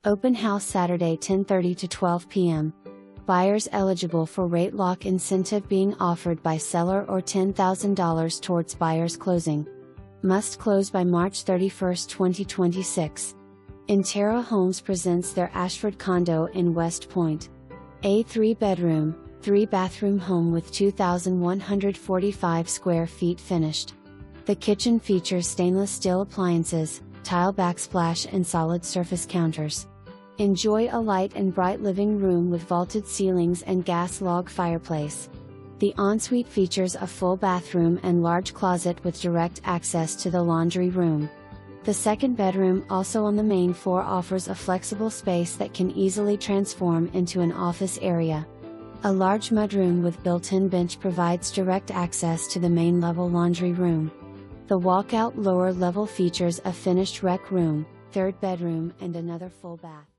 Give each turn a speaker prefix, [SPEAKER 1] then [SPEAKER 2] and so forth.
[SPEAKER 1] Open house Saturday 10:30 to 12 p.m. Buyers eligible for rate lock incentive being offered by seller or $10,000 towards buyer's closing. Must close by March 31, 2026. Interra Homes presents their Ashford condo in West Point. A 3-bedroom, 3-bathroom home with 2,145 square feet finished. The kitchen features stainless steel appliances, tile backsplash and solid surface counters. Enjoy a light and bright living room with vaulted ceilings and gas log fireplace. The ensuite features a full bathroom and large closet with direct access to the laundry room. The second bedroom, also on the main floor, offers a flexible space that can easily transform into an office area. A large mudroom with built-in bench provides direct access to the main level laundry room. The walkout lower level features a finished rec room, third bedroom and another full bath.